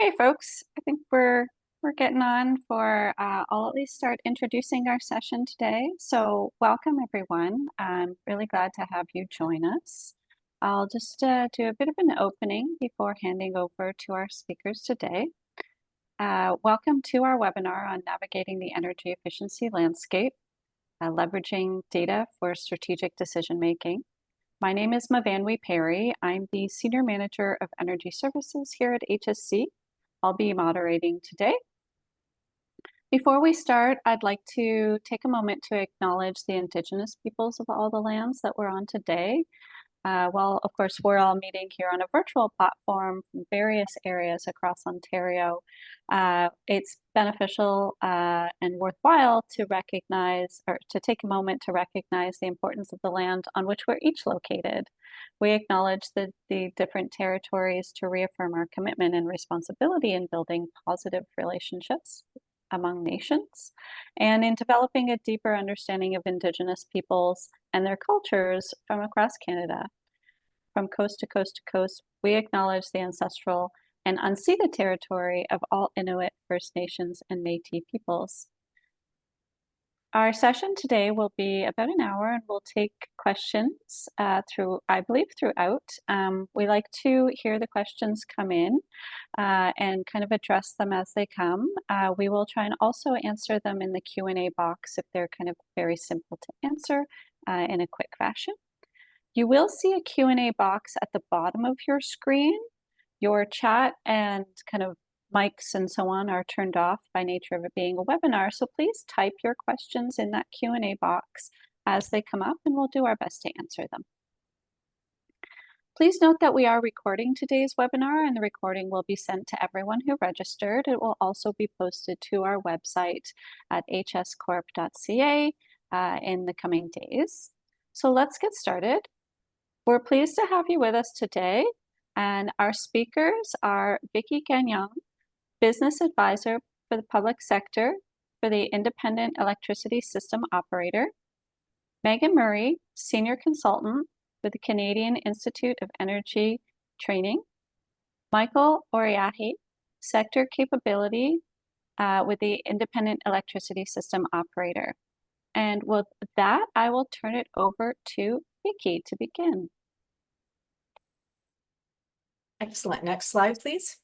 Okay, folks, I think we're getting on for I'll at least start introducing our session today. So welcome everyone. I'm really glad to have you join us. I'll just do a bit of an opening before handing over to our speakers today. Welcome to our webinar on navigating the energy efficiency landscape, leveraging data for strategic decision making. My name is Mavanwi Perry. I'm the Senior Manager of Energy Services here at HSC. I'll be moderating today. Before we start, I'd like to take a moment to acknowledge the Indigenous peoples of all the lands that we're on today. Well, of course, we're all meeting here on a virtual platform from various areas across Ontario. It's beneficial and worthwhile to recognize or to take a moment to recognize the importance of the land on which we're each located. We acknowledge the different territories to reaffirm our commitment and responsibility in building positive relationships among nations and in developing a deeper understanding of Indigenous peoples and their cultures from across Canada. From coast to coast to coast, we acknowledge the ancestral and unceded territory of all Inuit, First Nations, and Métis peoples. Our session today will be about an hour and we'll take questions throughout. We like to hear the questions come in and kind of address them as they come. We will try and also answer them in the Q&A box if they're kind of very simple to answer in a quick fashion. You will see a Q&A box at the bottom of your screen. Your chat and kind of mics and so on are turned off by nature of it being a webinar, so please type your questions in that Q&A box as they come up and we'll do our best to answer them. Please note that we are recording today's webinar and the recording will be sent to everyone who registered. It will also be posted to our website at hscorp.ca in the coming days. So let's get started. We're pleased to have you with us today, and our speakers are Vicki Gagnon, Business Advisor for the Public Sector for the Independent Electricity System Operator, Megan Murray, Senior Consultant with the Canadian Institute of Energy Training, Michael Oriahi, Sector Capability with the Independent Electricity System Operator. And with that, I will turn it over to Vicki to begin. Excellent. Next slide, please.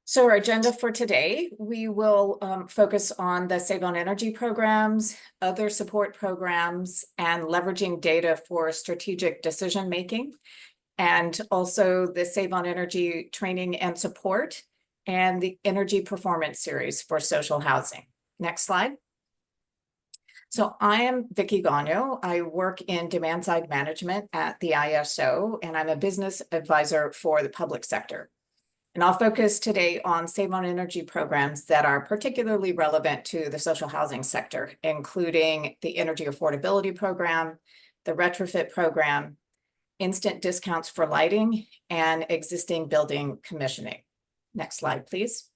So our agenda for today, we will focus on the Save on Energy programs, other support programs, and leveraging data for strategic decision making, and also the Save on Energy training and support, and the Energy Performance Series for social housing. Next slide. So I am Vicki Gagnon. I work in demand side management at the ISO, and I'm a business advisor for the public sector. And I'll focus today on Save on Energy programs that are particularly relevant to the social housing sector, including the Energy Affordability Program, the Retrofit Program, instant discounts for lighting, and existing building commissioning. Next slide, please.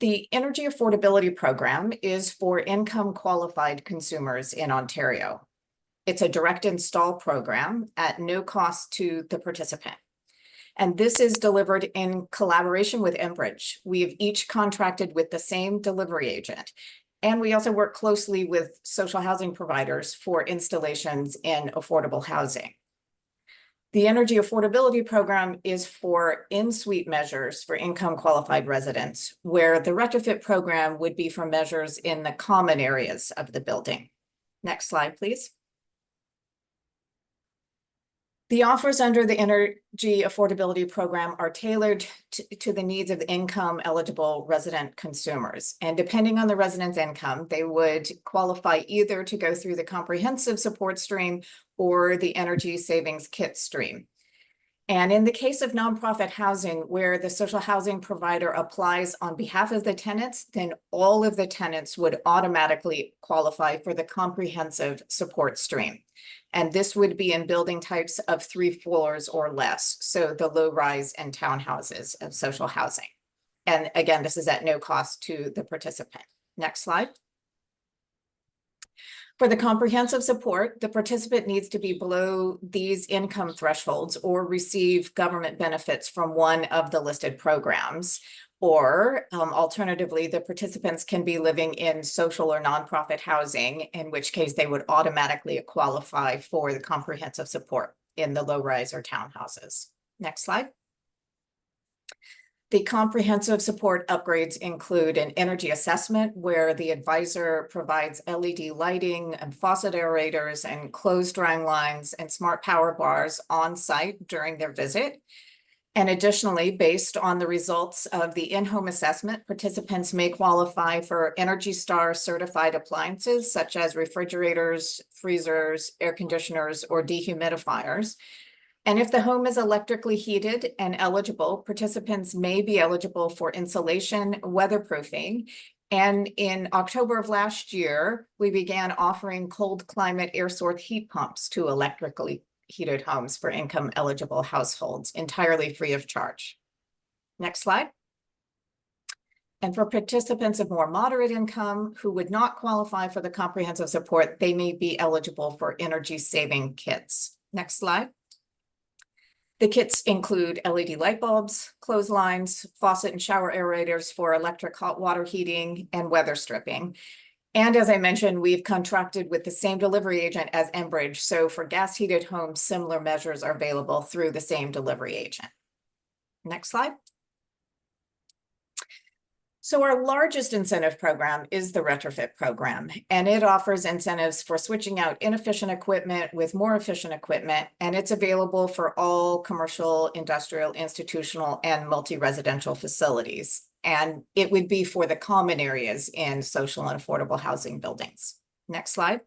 The Energy Affordability Program is for income qualified consumers in Ontario. It's a direct install program at no cost to the participant. And this is delivered in collaboration with Enbridge. We have each contracted with the same delivery agent. And we also work closely with social housing providers for installations in affordable housing. The Energy Affordability Program is for in-suite measures for income qualified residents, where the Retrofit Program would be for measures in the common areas of the building. Next slide, please. The offers under the Energy Affordability Program are tailored to the needs of income eligible resident consumers. And depending on the resident's income, they would qualify either to go through the comprehensive support stream or the energy savings kit stream. And in the case of nonprofit housing, where the social housing provider applies on behalf of the tenants, then all of the tenants would automatically qualify for the comprehensive support stream. And this would be in building types of 3 floors or less, so the low rise and townhouses of social housing. And again, this is at no cost to the participant. Next slide. For the comprehensive support, the participant needs to be below these income thresholds or receive government benefits from one of the listed programs. Or alternatively, the participants can be living in social or nonprofit housing, in which case they would automatically qualify for the comprehensive support in the low-rise or townhouses. Next slide. The comprehensive support upgrades include an energy assessment where the advisor provides LED lighting and faucet aerators and clothes drying lines and smart power bars on site during their visit. And additionally, based on the results of the in-home assessment, participants may qualify for Energy Star certified appliances such as refrigerators, freezers, air conditioners, or dehumidifiers. And if the home is electrically heated and eligible, participants may be eligible for insulation, weatherproofing. And in October of last year, we began offering cold climate air source heat pumps to electrically heated homes for income eligible households entirely free of charge. Next slide. And for participants of more moderate income who would not qualify for the comprehensive support, they may be eligible for energy saving kits. Next slide. The kits include LED light bulbs, clotheslines, faucet and shower aerators for electric hot water heating, and weather stripping. And as I mentioned, we've contracted with the same delivery agent as Enbridge. So for gas heated homes, similar measures are available through the same delivery agent. Next slide. So our largest incentive program is the retrofit program, and it offers incentives for switching out inefficient equipment with more efficient equipment, and it's available for all commercial, industrial, institutional, and multi-residential facilities. And it would be for the common areas in social and affordable housing buildings. Next slide.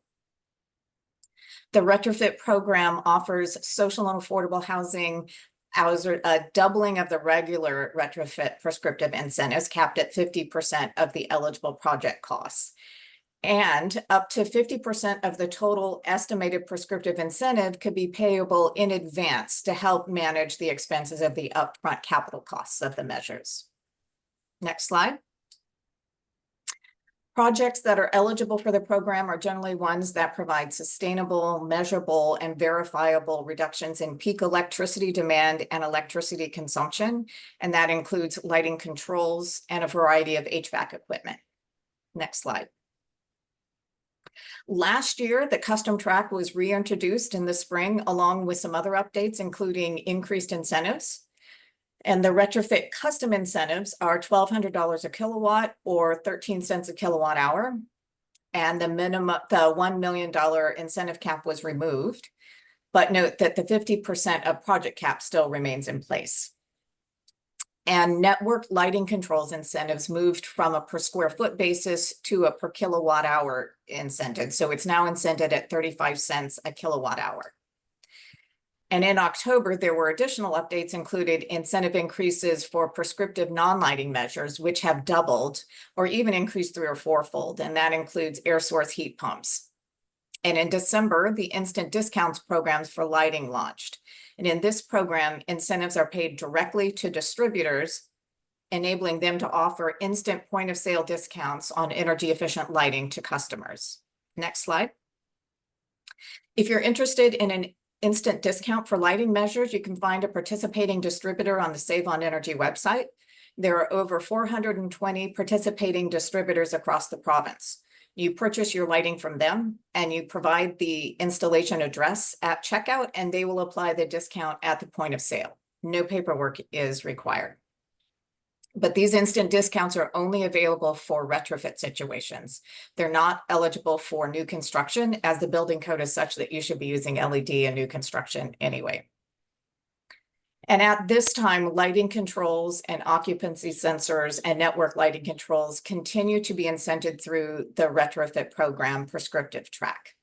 The retrofit program offers social and affordable housing a doubling of the regular retrofit prescriptive incentives capped at 50% of the eligible project costs. And up to 50% of the total estimated prescriptive incentive could be payable in advance to help manage the expenses of the upfront capital costs of the measures. Next slide. Projects that are eligible for the program are generally ones that provide sustainable, measurable, and verifiable reductions in peak electricity demand and electricity consumption, and that includes lighting controls and a variety of HVAC equipment. Next slide. Last year, the custom track was reintroduced in the spring, along with some other updates, including increased incentives. And the retrofit custom incentives are $1,200 a kilowatt or 13 cents a kilowatt hour. And the $1 million incentive cap was removed. But note that the 50% of project cap still remains in place. And network lighting controls incentives moved from a per square foot basis to a per kilowatt hour incentive. So it's now incented at 35 cents a kilowatt hour. And in October, there were additional updates included incentive increases for prescriptive non-lighting measures, which have doubled or even increased 3- or 4-fold, and that includes air source heat pumps. And in December, the instant discounts programs for lighting launched. And in this program, incentives are paid directly to distributors, enabling them to offer instant point of sale discounts on energy efficient lighting to customers. Next slide. If you're interested in an instant discount for lighting measures, you can find a participating distributor on the Save on Energy website. There are over 420 participating distributors across the province. You purchase your lighting from them and you provide the installation address at checkout, and they will apply the discount at the point of sale. No paperwork is required. But these instant discounts are only available for retrofit situations. They're not eligible for new construction, as the building code is such that you should be using LED in new construction anyway. And at this time, lighting controls and occupancy sensors and network lighting controls continue to be incented through the retrofit program prescriptive track.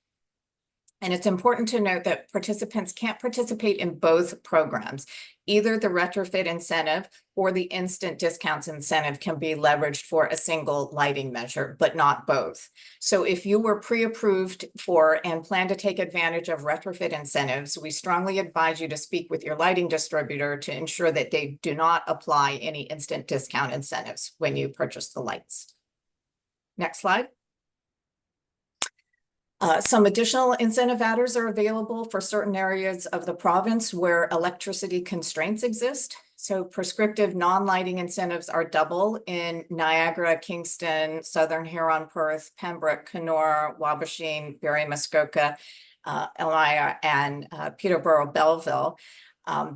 And it's important to note that participants can't participate in both programs. Either the retrofit incentive or the instant discounts incentive can be leveraged for a single lighting measure, but not both. So if you were pre-approved for and plan to take advantage of retrofit incentives, we strongly advise you to speak with your lighting distributor to ensure that they do not apply any instant discount incentives when you purchase the lights. Next slide. Some additional incentive adders are available for certain areas of the province where electricity constraints exist. So prescriptive non-lighting incentives are double in Niagara, Kingston, Southern Huron, Perth, Pembroke, Kenora, Wabashine, Barrie, Muskoka, Elmira, and Peterborough, Belleville.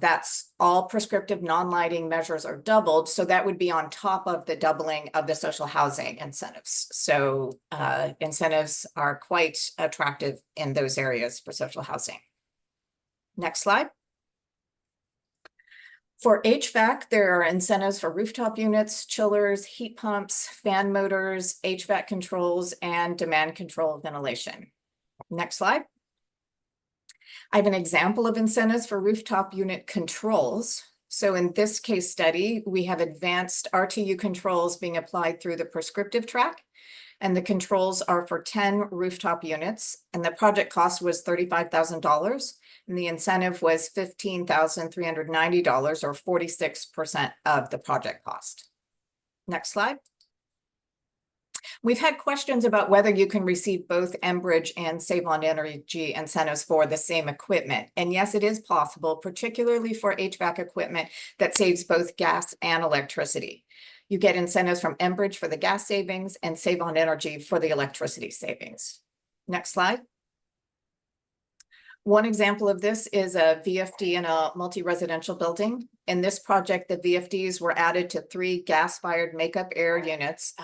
That's all prescriptive non-lighting measures are doubled. So that would be on top of the doubling of the social housing incentives. So incentives are quite attractive in those areas for social housing. Next slide. For HVAC, there are incentives for rooftop units, chillers, heat pumps, fan motors, HVAC controls, and demand control ventilation. Next slide. I have an example of incentives for rooftop unit controls. So in this case study, we have advanced RTU controls being applied through the prescriptive track, and the controls are for 10 rooftop units, and the project cost was $35,000, and the incentive was $15,390, or 46% of the project cost. Next slide. We've had questions about whether you can receive both Enbridge and Save on Energy incentives for the same equipment. And yes, it is possible, particularly for HVAC equipment that saves both gas and electricity. You get incentives from Enbridge for the gas savings and Save on Energy for the electricity savings. Next slide. One example of this is a VFD in a multi-residential building. In this project, the VFDs were added to 3 gas-fired makeup air units,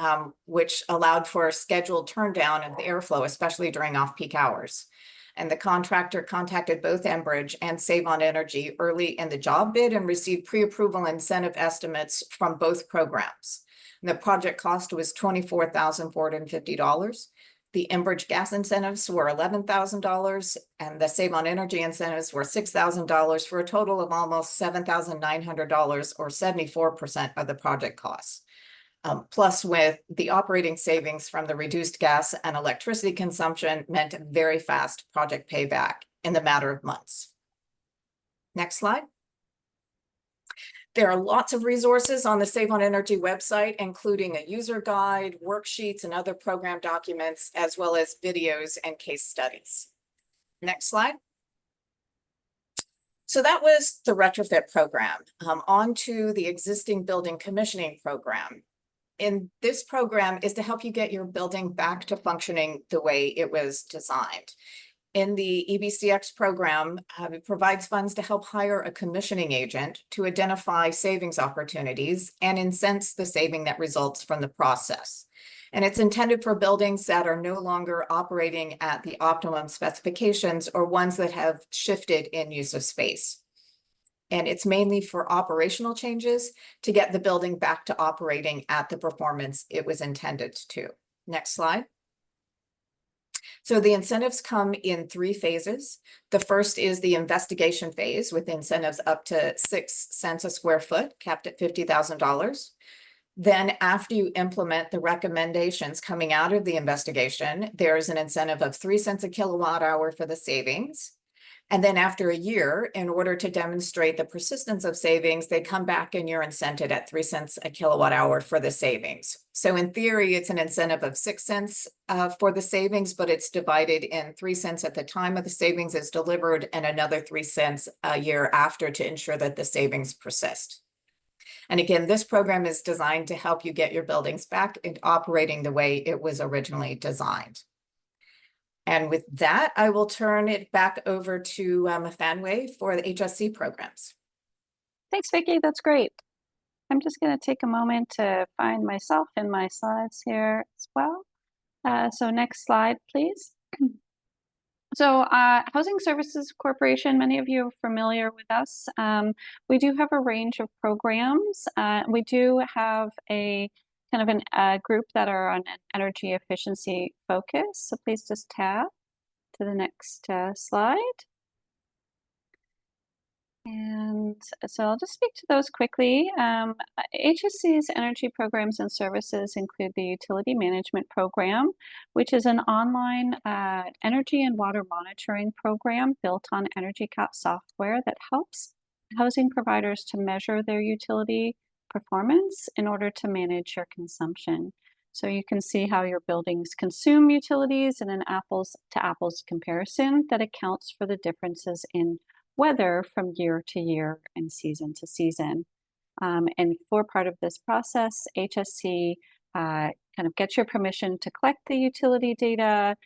which allowed for a scheduled turn down of the airflow, especially during off-peak hours. And the contractor contacted both Enbridge and Save on Energy early in the job bid and received pre-approval incentive estimates from both programs. And the project cost was $24,450. The Enbridge gas incentives were $11,000, and the Save on Energy incentives were $6,000, for a total of almost $7,900, or 74% of the project costs. Plus, with the operating savings from the reduced gas and electricity consumption, meant very fast project payback in the matter of months. Next slide. There are lots of resources on the Save on Energy website, including a user guide, worksheets, and other program documents, as well as videos and case studies. Next slide. So that was the retrofit program. On to the existing building commissioning program. In this program is to help you get your building back to functioning the way it was designed. In the EBCX program, it provides funds to help hire a commissioning agent to identify savings opportunities and incent the saving that results from the process. And it's intended for buildings that are no longer operating at the optimum specifications or ones that have shifted in use of space. And it's mainly for operational changes to get the building back to operating at the performance it was intended to. Next slide. So the incentives come in 3 phases. The first is the investigation phase, with incentives up to 6 cents a square foot, capped at $50,000. Then after you implement the recommendations coming out of the investigation, there's an incentive of 3 cents a kilowatt hour for the savings. And then after a year, in order to demonstrate the persistence of savings, they come back and you're incented at 3 cents a kilowatt hour for the savings. So in theory, it's an incentive of 6 cents for the savings, but it's divided in 3 cents at the time of the savings is delivered and another 3 cents a year after to ensure that the savings persist. And again, this program is designed to help you get your buildings back and operating the way it was originally designed. And with that, I will turn it back over to Fanway for the HSC programs. Thanks, Vicki. That's great. I'm just going to take a moment to find myself in my slides here as well. So next slide, please. So Housing Services Corporation, many of you are familiar with us. We do have a range of programs. We do have a kind of a group that are on an energy efficiency focus. So please just tab to the next slide. And so I'll just speak to those quickly. HSC's energy programs and services include the Utility Management Program, which is an online energy and water monitoring program built on EnergyCap software that helps housing providers to measure their utility performance in order to manage your consumption. So you can see how your buildings consume utilities in an apples to apples comparison that accounts for the differences in weather from year to year and season to season. And for part of this process, HSC kind of gets your permission to collect the utility data.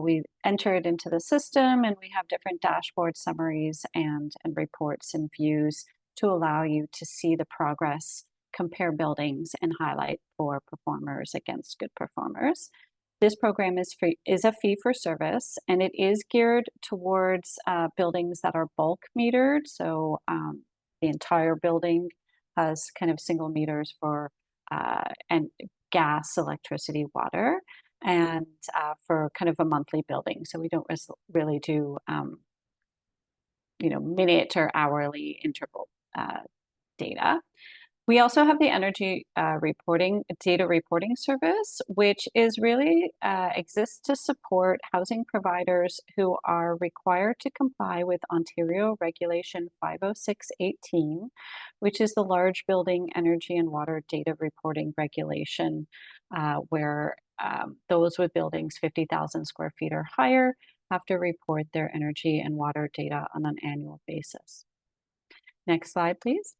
We enter it into the system, and we have different dashboard summaries and reports and views to allow you to see the progress, compare buildings, and highlight poor performers against good performers. This program is a fee for service, and it is geared towards buildings that are bulk metered. So the entire building has kind of single meters for and gas, electricity, water, and for kind of a monthly building. So we don't really do minute or hourly interval data. We also have the energy data reporting service, which is really exists to support housing providers who are required to comply with Ontario Regulation 50618, which is the large building energy and water data reporting regulation, where those with buildings 50,000 square feet or higher have to report their energy and water data on an annual basis. Next slide, please.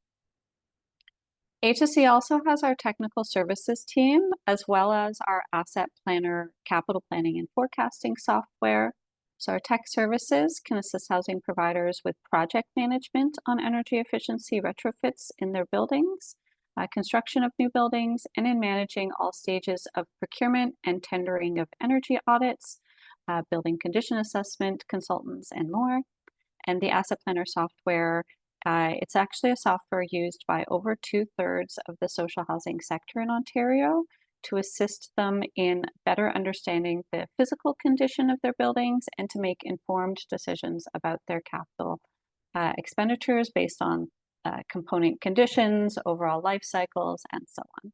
HSC also has our technical services team, as well as our asset planner, capital planning and forecasting software. So our tech services can assist housing providers with project management on energy efficiency retrofits in their buildings, construction of new buildings, and in managing all stages of procurement and tendering of energy audits, building condition assessment, consultants, and more. And the asset planner software, it's actually a software used by over 2/3 of the social housing sector in Ontario to assist them in better understanding the physical condition of their buildings and to make informed decisions about their capital expenditures based on component conditions, overall life cycles, and so on.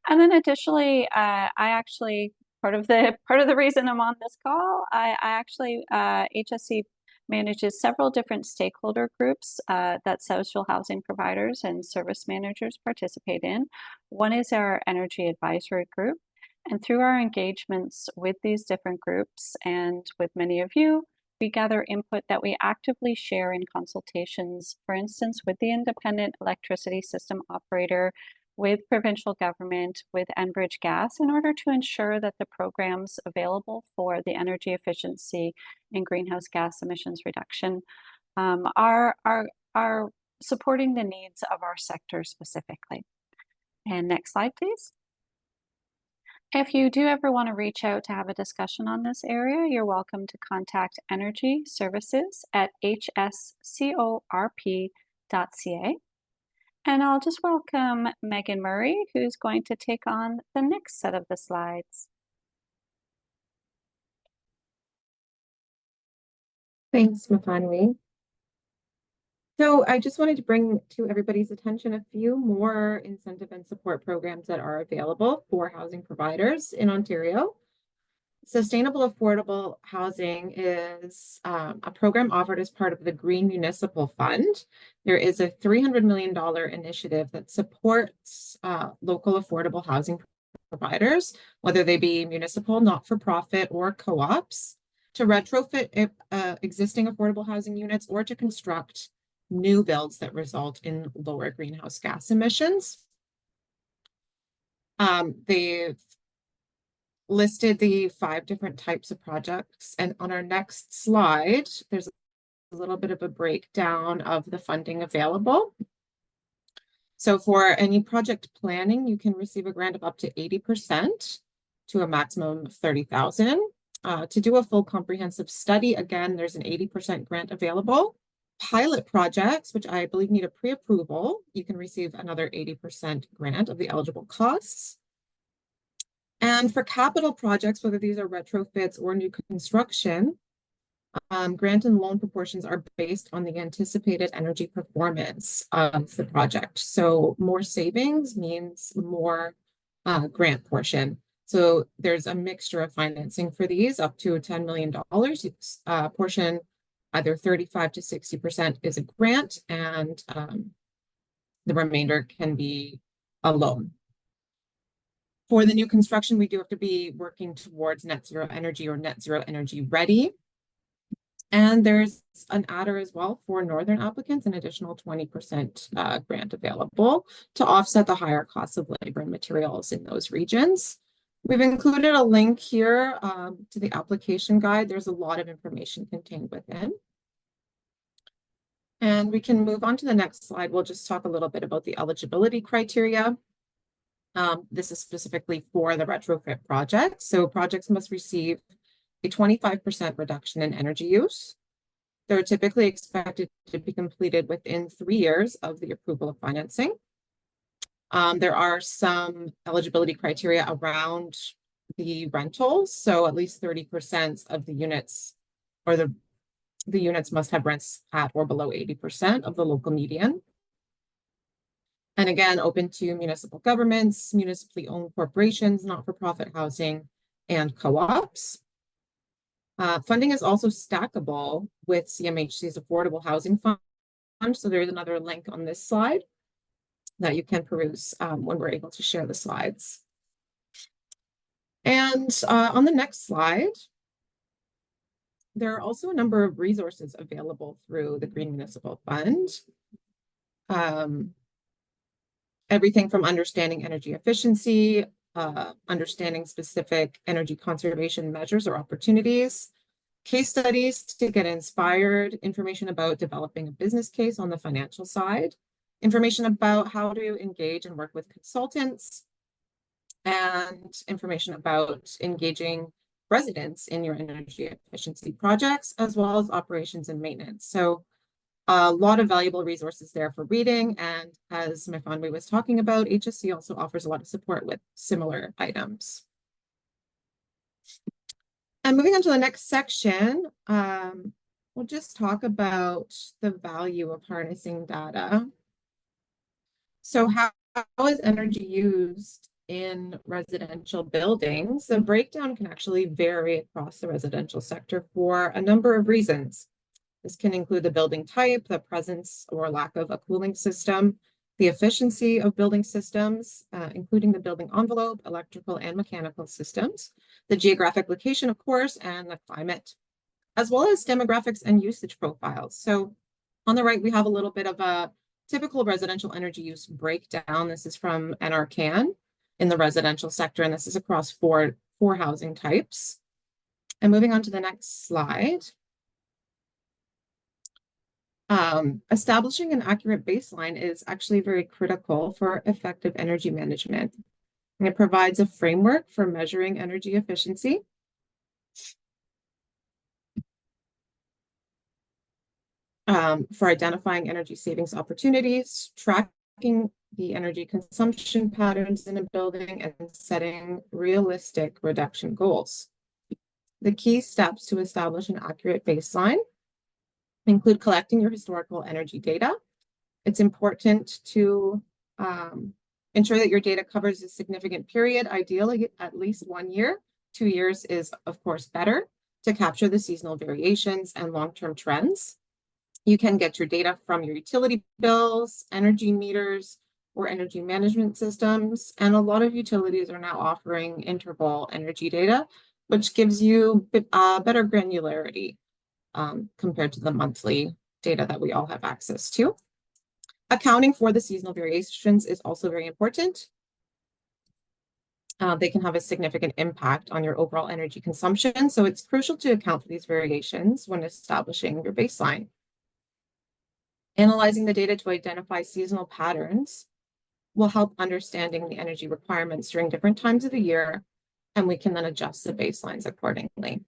And then additionally, part of the reason I'm on this call, HSC manages several different stakeholder groups that social housing providers and service managers participate in. One is our energy advisory group. And through our engagements with these different groups and with many of you, we gather input that we actively share in consultations, for instance, with the Independent Electricity System Operator, with provincial government, with Enbridge Gas, in order to ensure that the programs available for the energy efficiency and greenhouse gas emissions reduction are supporting the needs of our sector specifically. And next slide, please. If you do ever want to reach out to have a discussion on this area, you're welcome to contact Energy Services at hscorp.ca. And I'll just welcome Megan Murray, who's going to take on the next set of the slides. Thanks, Mafanwi. So I just wanted to bring to everybody's attention a few more incentive and support programs that are available for housing providers in Ontario. Sustainable Affordable Housing is a program offered as part of the Green Municipal Fund. There is a $300 million initiative that supports local affordable housing providers, whether they be municipal, not-for-profit, or co-ops, to retrofit existing affordable housing units or to construct new builds that result in lower greenhouse gas emissions. They've listed the 5 different types of projects, and on our next slide, there's a little bit of a breakdown of the funding available. So for any project planning, you can receive a grant of up to 80% to a maximum of $30,000. To do a full comprehensive study, again, there's an 80% grant available. Pilot projects, which I believe need a pre-approval, you can receive another 80% grant of the eligible costs. And for capital projects, whether these are retrofits or new construction, grant and loan proportions are based on the anticipated energy performance of the project. So more savings means more grant portion. So there's a mixture of financing for these, up to $10 million. Portion, either 35 to 60% is a grant, and the remainder can be a loan. For the new construction, we do have to be working towards net zero energy or net zero energy ready. And there's an adder as well for northern applicants, an additional 20% grant available to offset the higher costs of labor and materials in those regions. We've included a link here to the application guide. There's a lot of information contained within. And we can move on to the next slide. We'll just talk a little bit about the eligibility criteria. This is specifically for the retrofit project. So projects must receive a 25% reduction in energy use. They're typically expected to be completed within 3 years of the approval of financing. There are some eligibility criteria around the rentals. So at least 30% of the units or the units must have rents at or below 80% of the local median. And again, open to municipal governments, municipally owned corporations, not-for-profit housing, and co-ops. Funding is also stackable with CMHC's Affordable Housing Fund. So there's another link on this slide that you can peruse when we're able to share the slides. And on the next slide, there are also a number of resources available through the Green Municipal Fund. Everything from understanding energy efficiency, understanding specific energy conservation measures or opportunities, case studies to get inspired, information about developing a business case on the financial side, information about how to engage and work with consultants, and information about engaging residents in your energy efficiency projects, as well as operations and maintenance. So a lot of valuable resources there for reading. And as Myfanwy was talking about, HSC also offers a lot of support with similar items. And moving on to the next section, we'll just talk about the value of harnessing data. So how is energy used in residential buildings? The breakdown can actually vary across the residential sector for a number of reasons. This can include the building type, the presence or lack of a cooling system, the efficiency of building systems, including the building envelope, electrical and mechanical systems, the geographic location, of course, and the climate, as well as demographics and usage profiles. So on the right, we have a little bit of a typical residential energy use breakdown. This is from NRCan in the residential sector, and this is across four housing types. And moving on to the next slide. Establishing an accurate baseline is actually very critical for effective energy management. And it provides a framework for measuring energy efficiency. For identifying energy savings opportunities, tracking the energy consumption patterns in a building, and setting realistic reduction goals. The key steps to establish an accurate baseline include collecting your historical energy data. It's important to ensure that your data covers a significant period, ideally at least 1 year. 2 years is, of course, better to capture the seasonal variations and long-term trends. You can get your data from your utility bills, energy meters, or energy management systems. And a lot of utilities are now offering interval energy data, which gives you better granularity compared to the monthly data that we all have access to. Accounting for the seasonal variations is also very important. They can have a significant impact on your overall energy consumption, so it's crucial to account for these variations when establishing your baseline. Analyzing the data to identify seasonal patterns will help understanding the energy requirements during different times of the year, and we can then adjust the baselines accordingly.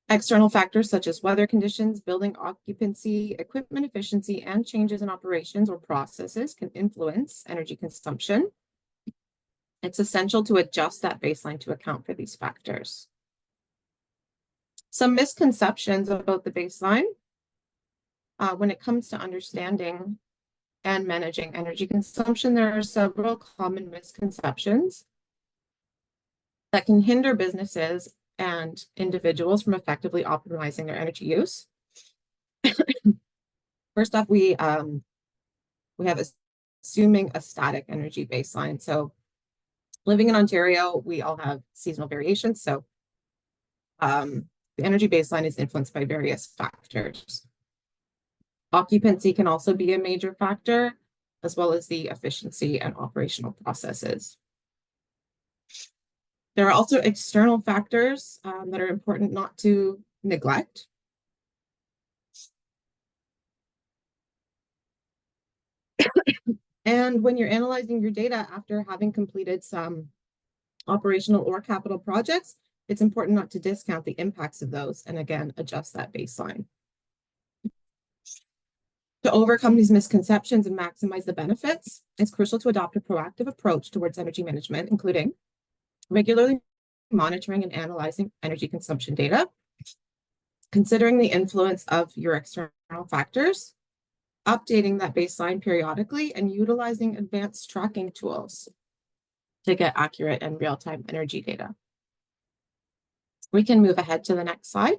External factors such as weather conditions, building occupancy, equipment efficiency, and changes in operations or processes can influence energy consumption. It's essential to adjust that baseline to account for these factors. Some misconceptions about the baseline. When it comes to understanding and managing energy consumption, there are several common misconceptions that can hinder businesses and individuals from effectively optimizing their energy use. First off, we have assuming a static energy baseline. So Living in Ontario, we all have seasonal variations, so the energy baseline is influenced by various factors. Occupancy can also be a major factor, as well as the efficiency and operational processes. There are also external factors that are important not to neglect. And when you're analyzing your data after having completed some operational or capital projects, it's important not to discount the impacts of those and again, adjust that baseline. To overcome these misconceptions and maximize the benefits, it's crucial to adopt a proactive approach towards energy management, including regularly monitoring and analyzing energy consumption data, considering the influence of your external factors, updating that baseline periodically, and utilizing advanced tracking tools to get accurate and real-time energy data. We can move ahead to the next slide.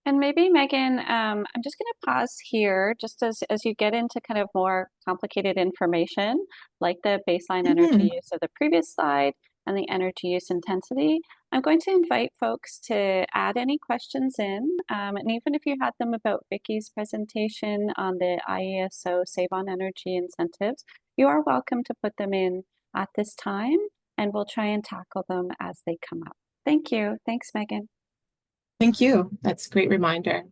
And maybe Megan, I'm just going to pause here just as you get into kind of more complicated information, like the baseline energy use of the previous slide and the energy use intensity. I'm going to invite folks to add any questions in, and even if you had them about Vicky's presentation on the IESO Save on Energy incentives, you are welcome to put them in at this time, and we'll try and tackle them as they come up. Thank you. Thanks, Megan. Thank you. That's a great reminder.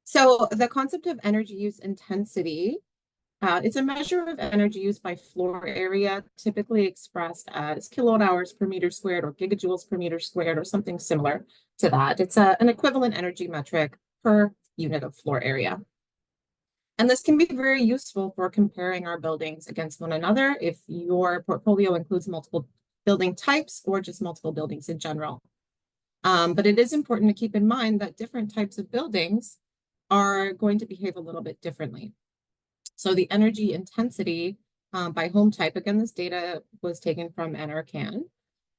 So the concept of energy use intensity, it's a measure of energy use by floor area, typically expressed as kilowatt hours per meter squared or gigajoules per meter squared or something similar to that. It's an equivalent energy metric per unit of floor area. And this can be very useful for comparing our buildings against one another if your portfolio includes multiple building types or just multiple buildings in general. But it is important to keep in mind that different types of buildings are going to behave a little bit differently. So the energy intensity by home type, again, this data was taken from NRCan.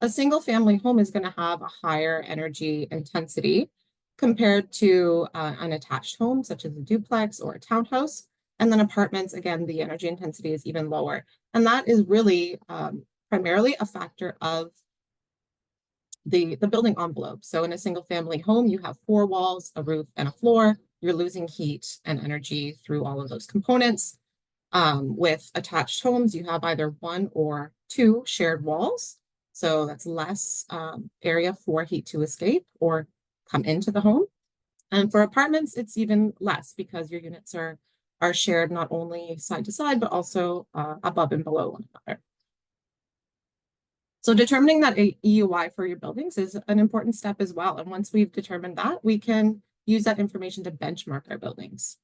A single family home is going to have a higher energy intensity compared to an attached home, such as a duplex or a townhouse. And then apartments, again, the energy intensity is even lower. And that is really primarily a factor of the building envelope. So in a single family home, you have 4 walls, a roof, and a floor. You're losing heat and energy through all of those components. With attached homes, you have either 1 or 2 shared walls. So that's less area for heat to escape or come into the home. And for apartments, it's even less because your units are shared not only side to side, but also above and below one another. So determining that EUI for your buildings is an important step as well. And once we've determined that, we can use that information to benchmark our buildings.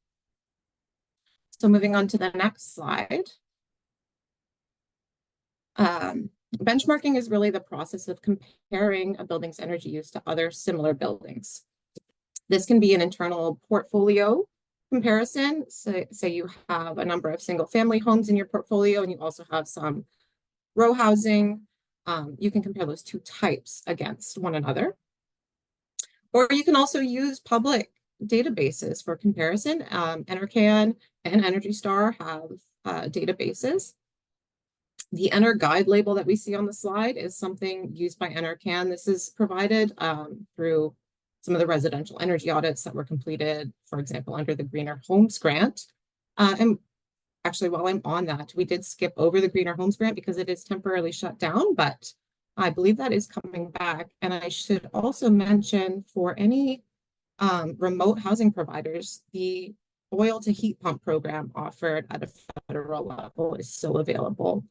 So moving on to the next slide. Benchmarking is really the process of comparing a building's energy use to other similar buildings. This can be an internal portfolio comparison. So, say you have a number of single family homes in your portfolio and you also have some row housing. You can compare those 2 types against one another. Or you can also use public databases for comparison. NRCan and Energy Star have databases. The EnerGuide label that we see on the slide is something used by NRCan. This is provided through some of the residential energy audits that were completed, for example, under the Greener Homes Grant. And actually, while I'm on that, we did skip over the Greener Homes Grant because it is temporarily shut down, but I believe that is coming back. And I should also mention for any remote housing providers, the oil to heat pump program offered at a federal level is still available.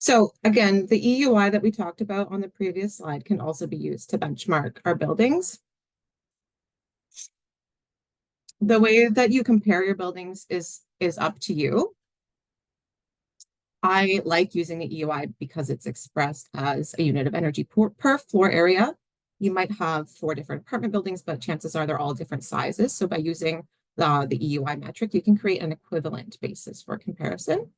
So again, the EUI that we talked about on the previous slide can also be used to benchmark our buildings. The way that you compare your buildings is up to you. I like using the EUI because it's expressed as a unit of energy per floor area. You might have 4 different apartment buildings, but chances are they're all different sizes. So by using the EUI metric, you can create an equivalent basis for comparison.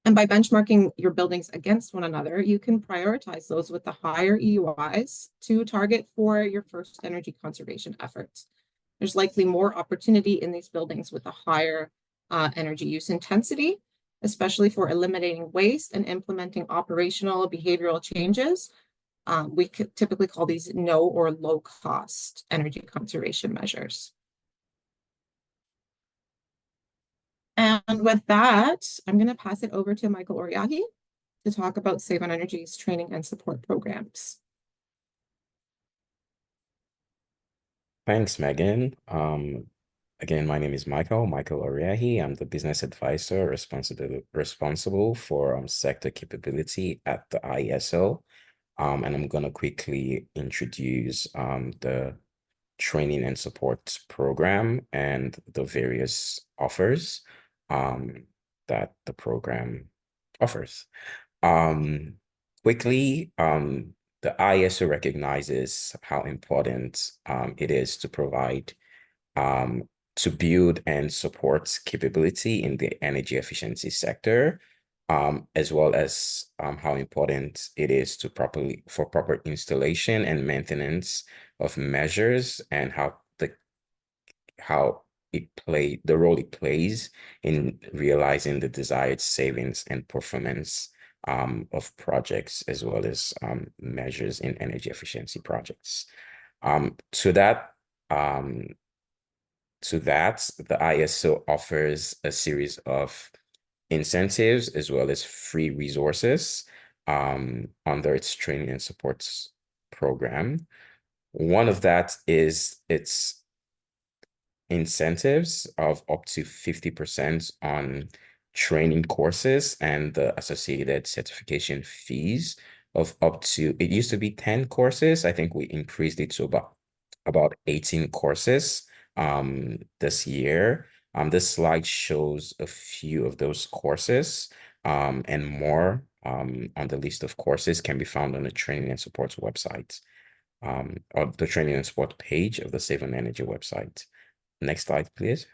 And by benchmarking your buildings against one another, you can prioritize those with the higher EUIs to target for your first energy conservation efforts. There's likely more opportunity in these buildings with a higher energy use intensity, especially for eliminating waste and implementing operational behavioral changes. We could typically call these no or low cost energy conservation measures. And with that, I'm going to pass it over to Michael Oriahi to talk about Save on Energy's training and support programs. Thanks, Megan. Again, my name is Michael Oriahi. I'm the business advisor responsible for sector capability at the IESO. And I'm going to quickly introduce the training and support program and the various offers that the program offers. Quickly, the IESO recognizes how important it is to provide to build and support capability in the energy efficiency sector, as well as how important it is to proper installation and maintenance of measures, and the role it plays in realizing the desired savings and performance of projects, as well as measures in energy efficiency projects. To that, the IESO offers a series of incentives as well as free resources under its training and supports program. One of that is its incentives of up to 50% on training courses and the associated certification fees of up to, it used to be 10 courses. I think we increased it to about 18 courses this year. This slide shows a few of those courses, and more on the list of courses can be found on the training and supports website, or the training and support page of the Save on Energy website. Next slide, please.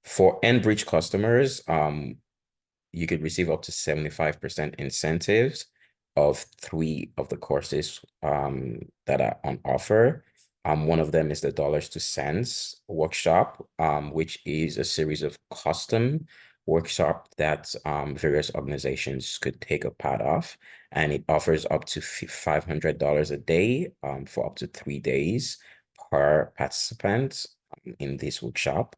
For Enbridge customers, you could receive up to 75% incentives of 3 of the courses that are on offer. One of them is the Dollars to Cents workshop, which is a series of custom workshop that various organizations could take a part of, and it offers up to $500 a day for up to 3 days per participant in this workshop.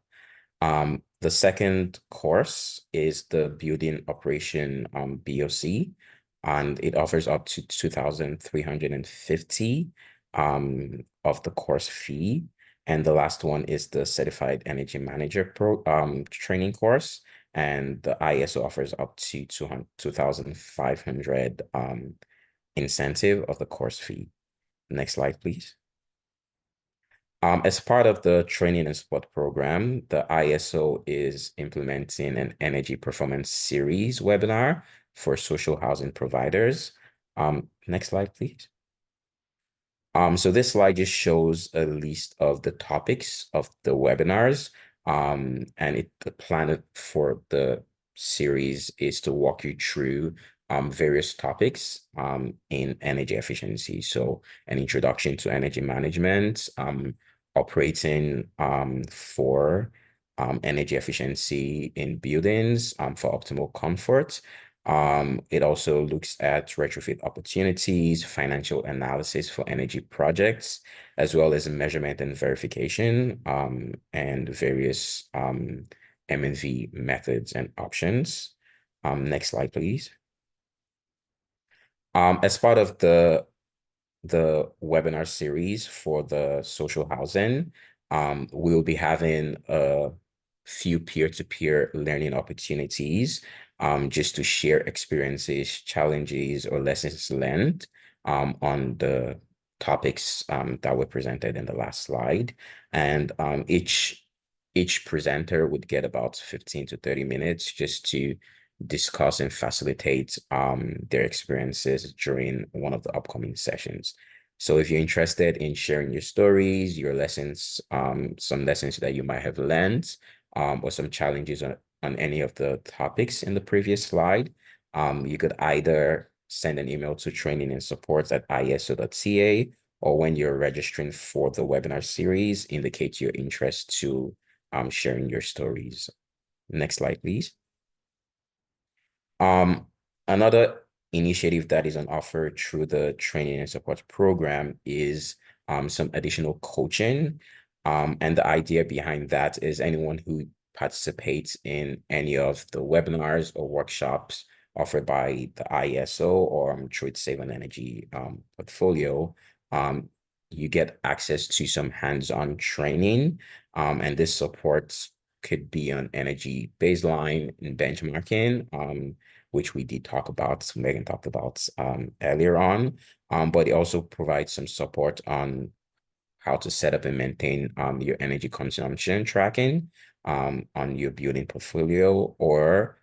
The second course is the Building Operation BOC, and it offers up to $2,350 of the course fee. And the last one is the Certified Energy Manager training course, and the IESO offers up to $2,500 incentive of the course fee. Next slide, please. As part of the training and support program, the IESO is implementing an energy performance series webinar for social housing providers. Next slide, please. So this slide just shows a list of the topics of the webinars, and the plan for the series is to walk you through various topics in energy efficiency. So an introduction to energy management, operating for energy efficiency in buildings for optimal comfort. It also looks at retrofit opportunities, financial analysis for energy projects, as well as measurement and verification, and various M&V methods and options. Next slide, please. As part of the webinar series for the social housing, we'll be having a few peer-to-peer learning opportunities just to share experiences, challenges, or lessons learned on the topics that were presented in the last slide. And each presenter would get about 15 to 30 minutes just to discuss and facilitate their experiences during one of the upcoming sessions. So if you're interested in sharing your stories, your lessons, some lessons that you might have learned, or some challenges on on any of the topics in the previous slide, you could either send an email to training-and-supports@iso.ca, or when you're registering for the webinar series, indicate your interest to sharing your stories. Next slide, please. Another initiative that is on offer through the training and support program is some additional coaching. And the idea behind that is anyone who participates in any of the webinars or workshops offered by the ISO or through its Save on Energy portfolio, you get access to some hands-on training, and this support could be on energy baseline and benchmarking, which we did talk about, Megan talked about earlier on, but it also provides some support on how to set up and maintain your energy consumption tracking on your building portfolio, or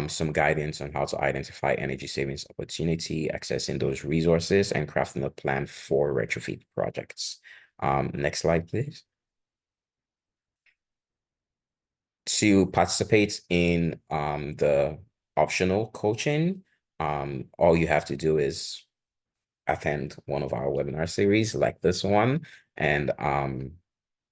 some guidance on how to identify energy savings opportunity, accessing those resources, and crafting a plan for retrofit projects. Next slide, please. To participate in the optional coaching, all you have to do is attend one of our webinar series like this one, and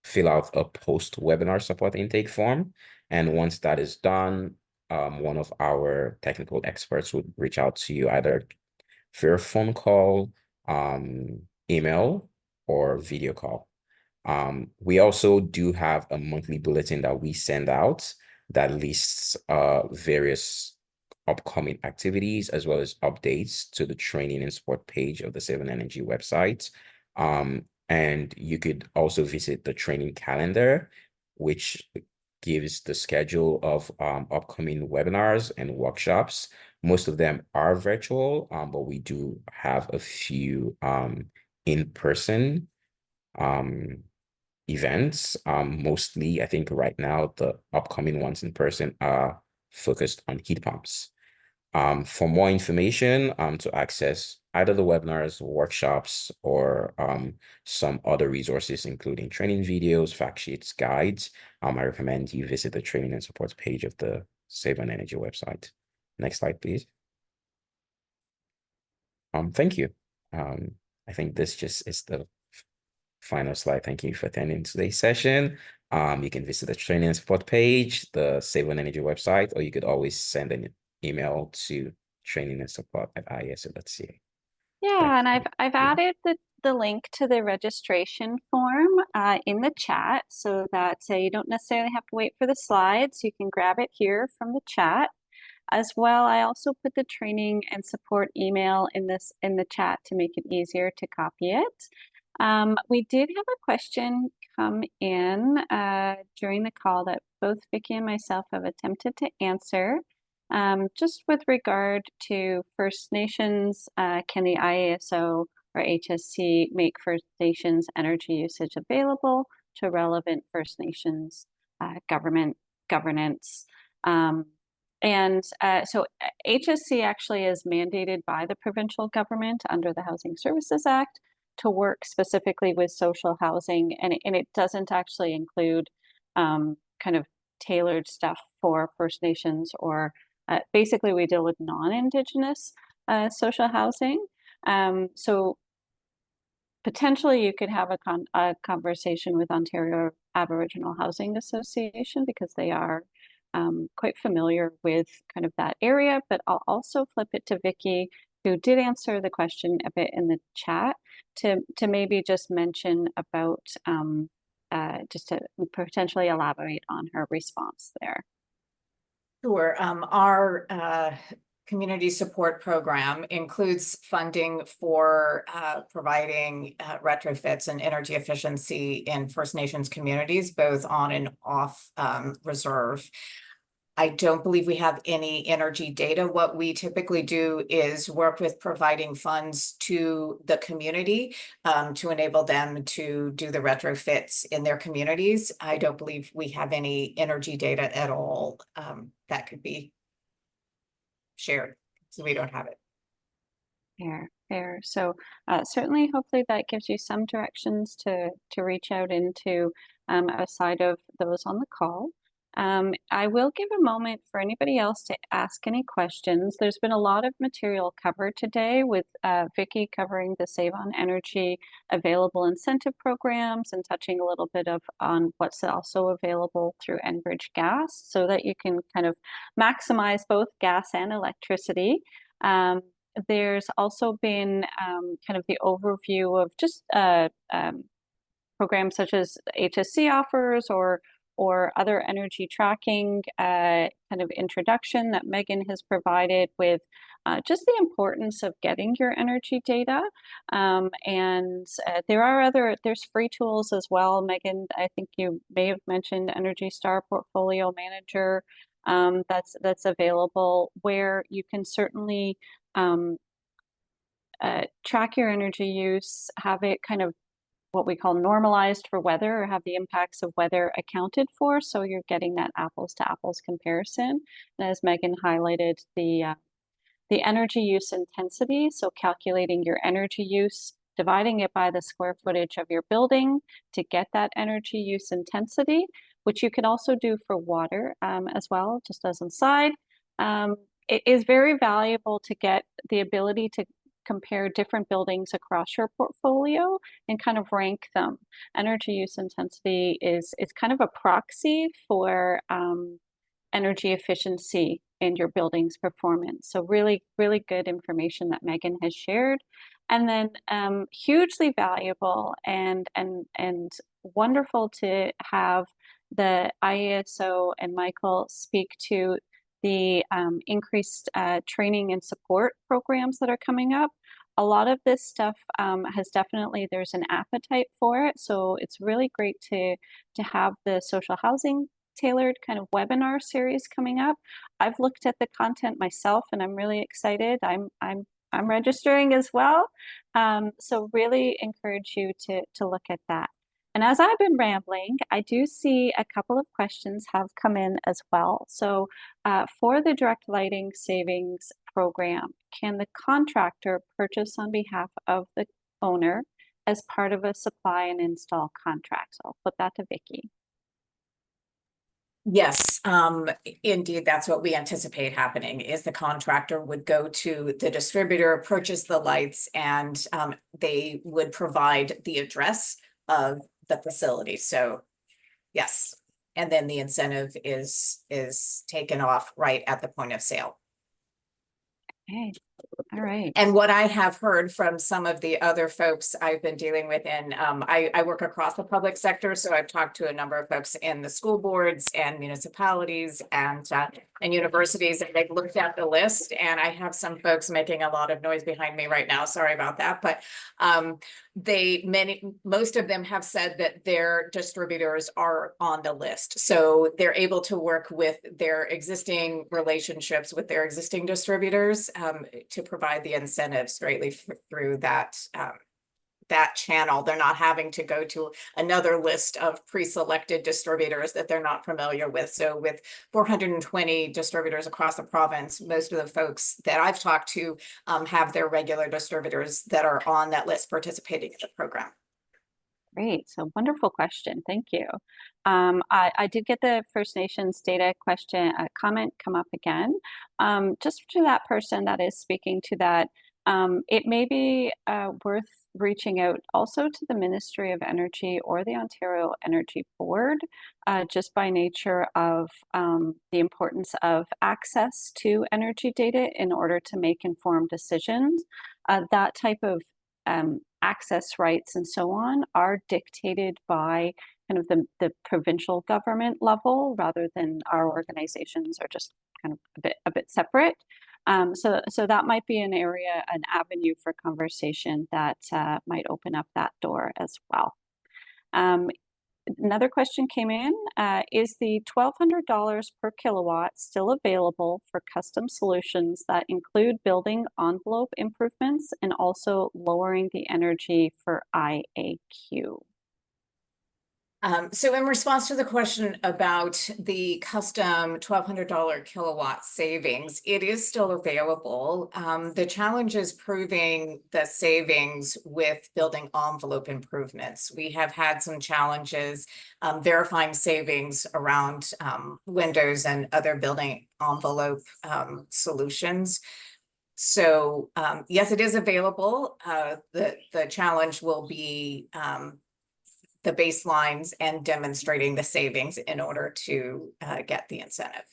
fill out a post-webinar support intake form. And once that is done, one of our technical experts would reach out to you either via phone call, email, or video call. We also do have a monthly bulletin that we send out that lists various upcoming activities as well as updates to the training and support page of the Save on Energy website. And you could also visit the training calendar, which gives the schedule of upcoming webinars and workshops. Most of them are virtual, but we do have a few in-person events. Mostly, I think right now, the upcoming ones in person are focused on heat pumps. For more information, to access either the webinars, workshops, or some other resources, including training videos, fact sheets, guides, I recommend you visit the training and support page of the Save on Energy website. Next slide, please. Thank you. I think this just is the final slide. Thank you for attending today's session. You can visit the training and support page, the Save on Energy website, or you could always send an email to training-and-support@iso.ca. Yeah, and I've added the link to the registration form in the chat, so that you don't necessarily have to wait for the slides. You can grab it here from the chat. As well, I also put the training and support email in the chat to make it easier to copy it. We did have a question come in during the call that both Vicky and myself have attempted to answer. Just with regard to First Nations, can the IESO or HSC make First Nations energy usage available to relevant First Nations governance? So HSC actually is mandated by the provincial government under the Housing Services Act to work specifically with social housing, and it doesn't actually include kind of tailored stuff for First Nations, or basically we deal with non-Indigenous social housing. So potentially you could have a conversation with Ontario Aboriginal Housing Association, because they are quite familiar with kind of that area. But I'll also flip it to Vicky, who did answer the question a bit in the chat, to maybe just mention about just to potentially elaborate on her response there. Sure. Our community support program includes funding for providing retrofits and energy efficiency in First Nations communities, both on and off reserve. I don't believe we have any energy data. What we typically do is work with providing funds to the community to enable them to do the retrofits in their communities. I don't believe we have any energy data at all that could be shared, so we don't have it. Fair. So certainly, hopefully that gives you some directions to reach out into outside of those on the call. I will give a moment for anybody else to ask any questions. There's been a lot of material covered today with Vicky covering the Save on Energy available incentive programs and touching a little bit on what's also available through Enbridge Gas so that you can kind of maximize both gas and electricity. There's also been kind of the overview of just programs such as HSC offers or other energy tracking kind of introduction that Megan has provided with just the importance of getting your energy data. There's free tools as well. Megan, I think you may have mentioned Energy Star Portfolio Manager that's available where you can certainly track your energy use, have it kind of what we call normalized for weather or have the impacts of weather accounted for. So you're getting that apples to apples comparison. And as Megan highlighted, the energy use intensity, so calculating your energy use, dividing it by the square footage of your building to get that energy use intensity, which you can also do for water as well, just as an aside. It is very valuable to get the ability to compare different buildings across your portfolio and kind of rank them. Energy use intensity is kind of a proxy for energy efficiency in your building's performance. So really, really good information that Megan has shared. And then hugely valuable and wonderful to have the IESO and Michael speak to the increased training and support programs that are coming up. A lot of this stuff there's an appetite for it. So it's really great to have the social housing tailored kind of webinar series coming up. I've looked at the content myself and I'm really excited. I'm registering as well. So really encourage you to look at that. And as I've been rambling, I do see a couple of questions have come in as well. So for the direct lighting savings program, can the contractor purchase on behalf of the owner as part of a supply and install contract? So I'll put that to Vicky. Yes, indeed, that's what we anticipate happening is the contractor would go to the distributor, purchase the lights, and they would provide the address of the facility. So yes, and then the incentive is taken off right at the point of sale. Okay, all right. And what I have heard from some of the other folks I've been dealing with I work across the public sector, so I've talked to a number of folks in the school boards and municipalities and universities, and they've looked at the list, and I have some folks making a lot of noise behind me right now. Sorry about that, but most of them have said that their distributors are on the list, so they're able to work with their existing relationships with their existing distributors to provide the incentives straightly through that channel. They're not having to go to another list of pre-selected distributors that they're not familiar with. So with 420 distributors across the province, most of the folks that I've talked to have their regular distributors that are on that list participating in the program. Great, so wonderful question, thank you. I did get the First Nations data comment come up again. Just to that person that is speaking to that, it may be worth reaching out also to the Ministry of Energy or the Ontario Energy Board, just by nature of the importance of access to energy data in order to make informed decisions. That type of access rights and so on are dictated by kind of the provincial government level rather than our organizations are just kind of a bit separate. So that might be an avenue for conversation that might open up that door as well. Another question came in, is the $1,200 per kilowatt still available for custom solutions that include building envelope improvements and also lowering the energy for IAQ? So in response to the question about the custom $1,200 kilowatt savings, it is still available. The challenge is proving the savings with building envelope improvements. We have had some challenges verifying savings around windows and other building envelope solutions. So yes, it is available. The challenge will be the baselines and demonstrating the savings in order to get the incentive.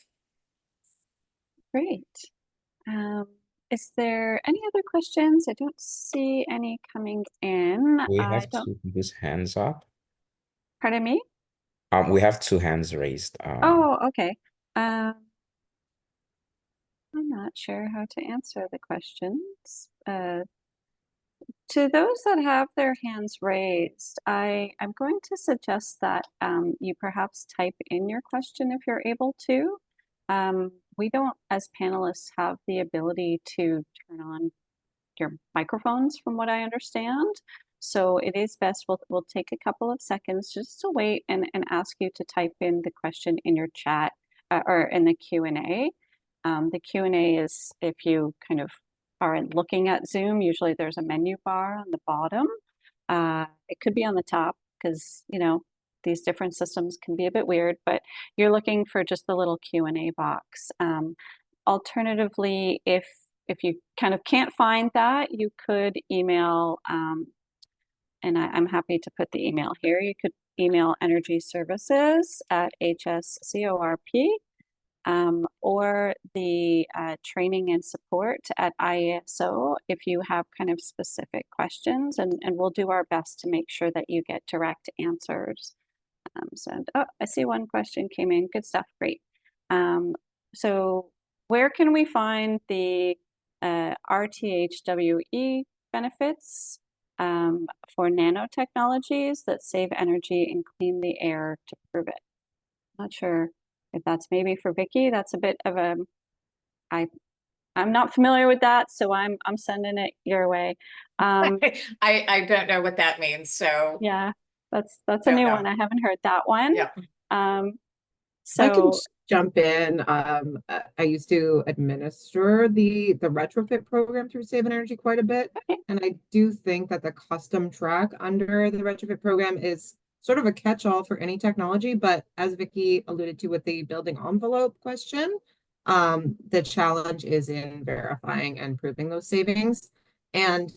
Great. Is there any other questions? I don't see any coming in. We I have don't, two people's hands up. pardon me? We have two hands raised. Oh, okay. I'm not sure how to answer the questions. To those that have their hands raised, I'm going to suggest that you perhaps type in your question if you're able to. We don't, as panelists, have the ability to turn on your microphones, from what I understand. So it is best, we'll take a couple of seconds just to wait and ask you to type in the question in your chat or in the Q&A. The Q&A is, if you kind of are looking at Zoom, usually there's a menu bar on the bottom. It could be on the top because, you know, these different systems can be a bit weird, but you're looking for just the little Q&A box. Alternatively, if you kind of can't find that, you could email, and I'm happy to put the email here. You could email Energy Services at HSCORP, or the training and support at IESO if you have kind of specific questions, and we'll do our best to make sure that you get direct answers. Oh, I see one question came in. Good stuff. Great. So where can we find the RTHWE benefits for nanotechnologies that save energy and clean the air to prove it? Not sure if that's maybe for Vicky. That's a bit of a, I'm not familiar with that, so I'm sending it your way. I don't know what that means, so Yeah, that's a Don't new know. one. I haven't heard that one. Yeah. I can So jump in. I used to administer the retrofit program through Save Energy quite a bit. okay. And I do think that the custom track under the retrofit program is sort of a catch-all for any technology. But as Vicky alluded to with the building envelope question, the challenge is in verifying and proving those savings. And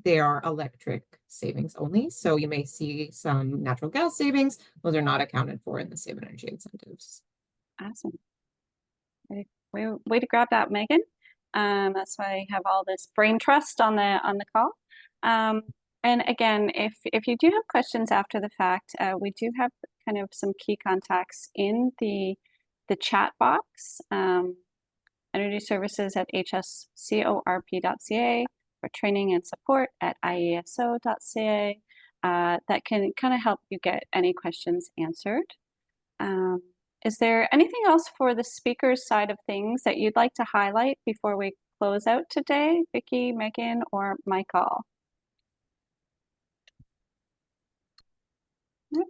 they are electric savings only. So you may see some natural gas savings. Those are not accounted for in the Save Energy incentives. Awesome. Way to grab that, Megan. That's why I have all this brain trust on the call. And again, if you do have questions after the fact, we do have kind of some key contacts in the chat box. Energy Services at hscorp.ca, or training and support at ieso.ca. That can kind of help you get any questions answered. Is there anything else for the speakers side of things that you'd like to highlight before we close out today, Vicky, Megan, or Michael? Yep.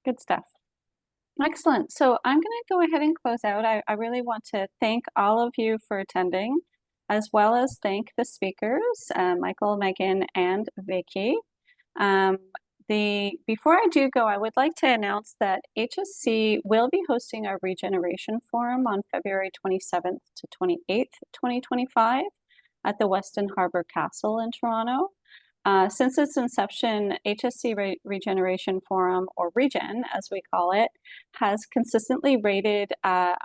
Good stuff. Excellent. So I'm going to go ahead and close out. I really want to thank all of you for attending, as well as thank the speakers, Michael, Megan, and Vicky. Before I do go, I would like to announce that HSC will be hosting our Regeneration Forum on February 27th to 28th, 2025 at the Weston Harbor Castle in Toronto. Since its inception, HSC Regeneration Forum, or Regen as we call it, has consistently rated as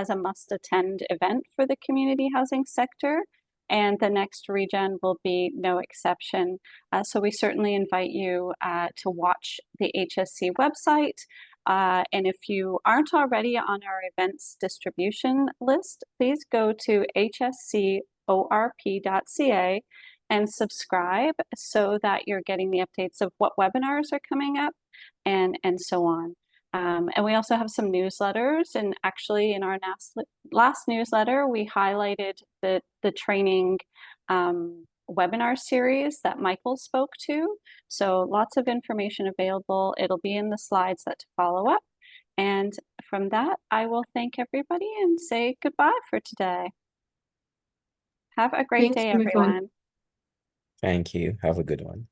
a must-attend event for the community housing sector, and the next Regen will be no exception. So we certainly invite you to watch the HSC website. And if you aren't already on our events distribution list, please go to hscorp.ca and subscribe so that you're getting the updates of what webinars are coming up and so on. And we also have some newsletters, and actually in our last newsletter, we highlighted the training webinar series that Michael spoke to. So lots of information available. It'll be in the slides that follow up. And from that, I will thank everybody and say goodbye for today. Have a great Thanks, day, Michael. everyone. Thank you. Have a good one.